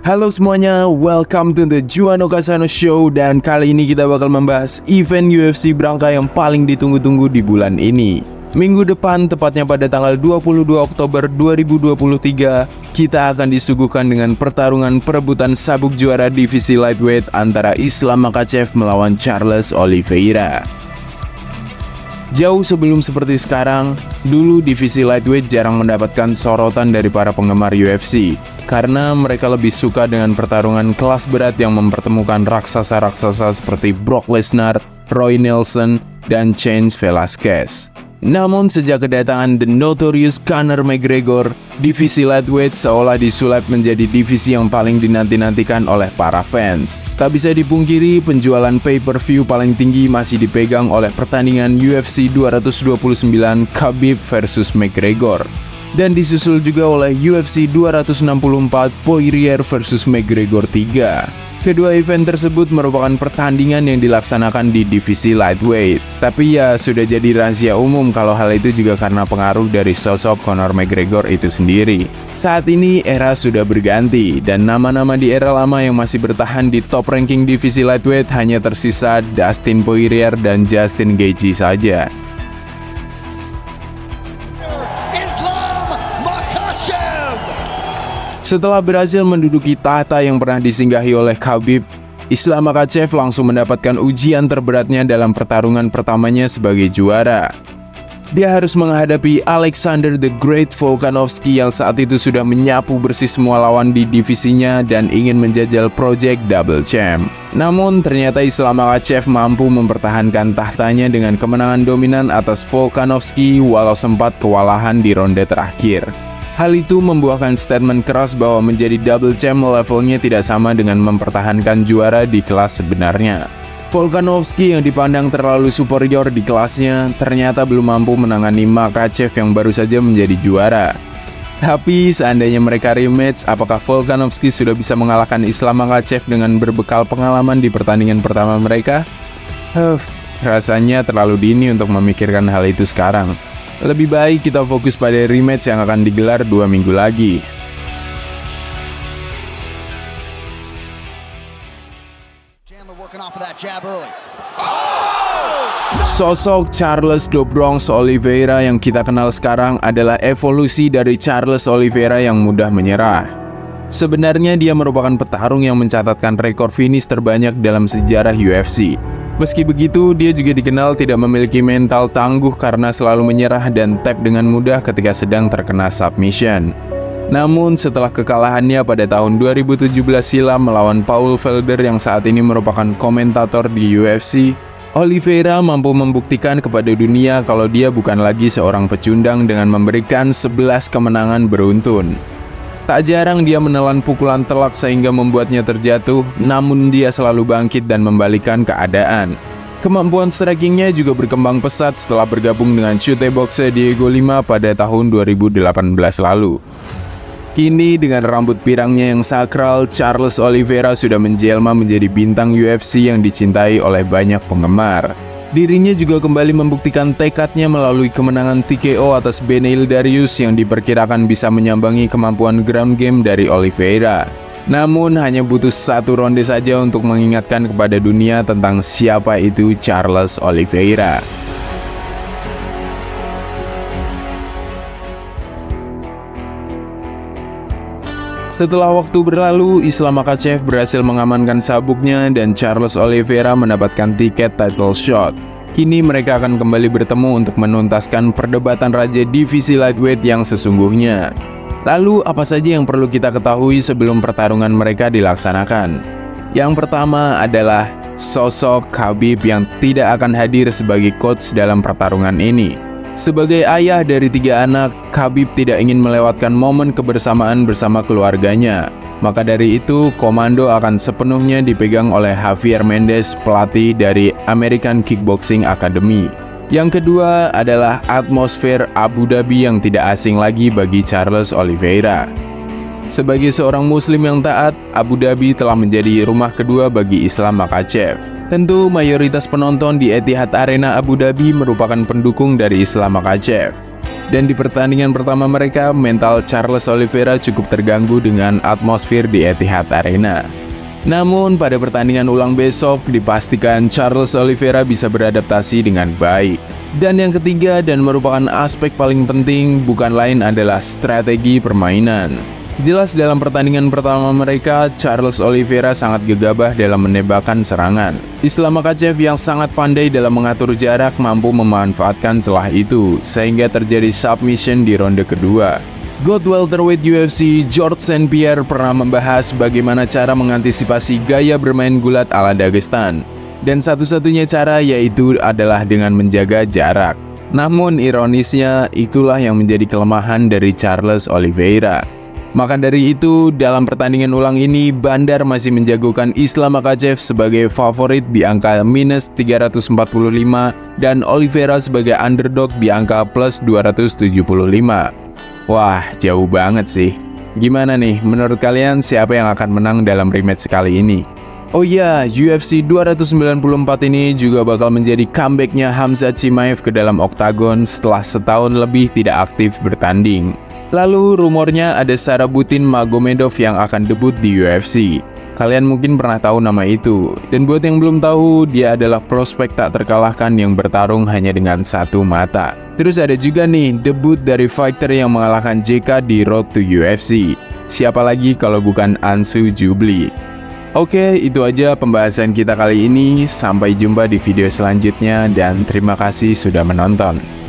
Halo semuanya, welcome to the Juan Okasano Show. Dan kali ini kita bakal membahas event UFC Brangka yang paling ditunggu-tunggu di bulan ini. Minggu depan, tepatnya pada tanggal 22 Oktober 2023, kita akan disuguhkan dengan pertarungan perebutan sabuk juara divisi lightweight antara Islam Makhachev melawan Charles Oliveira. Jauh sebelum seperti sekarang, dulu divisi lightweight jarang mendapatkan sorotan dari para penggemar UFC karena mereka lebih suka dengan pertarungan kelas berat yang mempertemukan raksasa-raksasa seperti Brock Lesnar, Roy Nelson, dan Cain Velasquez. Namun sejak kedatangan The Notorious Conor McGregor, divisi lightweight seolah disulap menjadi divisi yang paling dinanti-nantikan oleh para fans. Tak bisa dipungkiri, penjualan pay-per-view paling tinggi masih dipegang oleh pertandingan UFC 229 Khabib vs McGregor. Dan disusul juga oleh UFC 264 Poirier vs McGregor 3. Kedua event tersebut merupakan pertandingan yang dilaksanakan di divisi lightweight. Tapi ya sudah jadi rahasia umum kalau hal itu juga karena pengaruh dari sosok Conor McGregor itu sendiri. Saat ini era sudah berganti dan nama-nama di era lama yang masih bertahan di top ranking divisi lightweight hanya tersisa Dustin Poirier dan Justin Gaethje saja. Setelah berhasil menduduki tahta yang pernah disinggahi oleh Khabib, Islam Makhachev langsung mendapatkan ujian terberatnya dalam pertarungan pertamanya sebagai juara. Dia harus menghadapi Alexander the Great Volkanovski yang saat itu sudah menyapu bersih semua lawan di divisinya dan ingin menjajal Project Double Champ. Namun ternyata Islam Makhachev mampu mempertahankan tahtanya dengan kemenangan dominan atas Volkanovski walau sempat kewalahan di ronde terakhir. Hal itu membuahkan statement keras bahwa menjadi double champ levelnya tidak sama dengan mempertahankan juara di kelas sebenarnya. Volkanovski yang dipandang terlalu superior di kelasnya ternyata belum mampu menangani Makhachev yang baru saja menjadi juara. Tapi seandainya mereka rematch, apakah Volkanovski sudah bisa mengalahkan Islam Makhachev dengan berbekal pengalaman di pertandingan pertama mereka? Rasanya terlalu dini untuk memikirkan hal itu sekarang. Lebih baik kita fokus pada rematch yang akan digelar 2 minggu lagi. Sosok Charles "The Bronx" Oliveira yang kita kenal sekarang adalah evolusi dari Charles Oliveira yang mudah menyerah. Sebenarnya dia merupakan petarung yang mencatatkan rekor finish terbanyak dalam sejarah UFC. Meski begitu, dia juga dikenal tidak memiliki mental tangguh karena selalu menyerah dan tap dengan mudah ketika sedang terkena submission. Namun setelah kekalahannya pada tahun 2017 silam melawan Paul Felder yang saat ini merupakan komentator di UFC, Oliveira mampu membuktikan kepada dunia kalau dia bukan lagi seorang pecundang dengan memberikan 11 kemenangan beruntun. Tak jarang dia menelan pukulan telak sehingga membuatnya terjatuh, namun dia selalu bangkit dan membalikan keadaan. Kemampuan strikingnya juga berkembang pesat setelah bergabung dengan Chute Boxe Diego Lima pada tahun 2018 lalu. Kini dengan rambut pirangnya yang sakral, Charles Oliveira sudah menjelma menjadi bintang UFC yang dicintai oleh banyak penggemar. Dirinya juga kembali membuktikan tekadnya melalui kemenangan TKO atas Beneil Dariush yang diperkirakan bisa menyambangi kemampuan ground game dari Oliveira. Namun hanya butuh 1 ronde saja untuk mengingatkan kepada dunia tentang siapa itu Charles Oliveira. Setelah waktu berlalu, Islam Makhachev berhasil mengamankan sabuknya dan Charles Oliveira mendapatkan tiket title shot. Kini mereka akan kembali bertemu untuk menuntaskan perdebatan raja divisi lightweight yang sesungguhnya. Lalu apa saja yang perlu kita ketahui sebelum pertarungan mereka dilaksanakan? Yang pertama adalah sosok Khabib yang tidak akan hadir sebagai coach dalam pertarungan ini. Sebagai ayah dari 3 anak, Khabib tidak ingin melewatkan momen kebersamaan bersama keluarganya. Maka dari itu, komando akan sepenuhnya dipegang oleh Javier Mendez, pelatih dari American Kickboxing Academy. Yang kedua adalah atmosfer Abu Dhabi yang tidak asing lagi bagi Charles Oliveira. Sebagai seorang muslim yang taat, Abu Dhabi telah menjadi rumah kedua bagi Islam Makhachev. Tentu mayoritas penonton di Etihad Arena Abu Dhabi merupakan pendukung dari Islam Makhachev. Dan di pertandingan pertama mereka, mental Charles Oliveira cukup terganggu dengan atmosfer di Etihad Arena. Namun pada pertandingan ulang besok, dipastikan Charles Oliveira bisa beradaptasi dengan baik. Dan yang ketiga dan merupakan aspek paling penting bukan lain adalah strategi permainan. Jelas dalam pertandingan pertama mereka, Charles Oliveira sangat gegabah dalam menembakkan serangan. Islam Makhachev yang sangat pandai dalam mengatur jarak mampu memanfaatkan celah itu, sehingga terjadi submission di ronde kedua. God welterweight UFC George St. Pierre pernah membahas bagaimana cara mengantisipasi gaya bermain gulat ala Dagestan. Dan satu-satunya cara yaitu adalah dengan menjaga jarak. Namun ironisnya, itulah yang menjadi kelemahan dari Charles Oliveira. Maka dari itu, dalam pertandingan ulang ini, Bandar masih menjagokan Islam Makhachev sebagai favorit di angka minus 345 dan Oliveira sebagai underdog di angka plus 275. Wah, jauh banget sih. Gimana nih, menurut kalian siapa yang akan menang dalam rematch kali ini? Oh iya, UFC 294 ini juga bakal menjadi comebacknya Khamzat Chimaev ke dalam oktagon setelah setahun lebih tidak aktif bertanding. Lalu rumornya ada Sarabutin Magomedov yang akan debut di UFC. Kalian mungkin pernah tahu nama itu. Dan buat yang belum tahu, dia adalah prospek tak terkalahkan yang bertarung hanya dengan satu mata. Terus ada juga nih debut dari fighter yang mengalahkan JK di Road to UFC. Siapa lagi kalau bukan Ansu Jubli. Oke, itu aja pembahasan kita kali ini. Sampai jumpa di video selanjutnya dan terima kasih sudah menonton.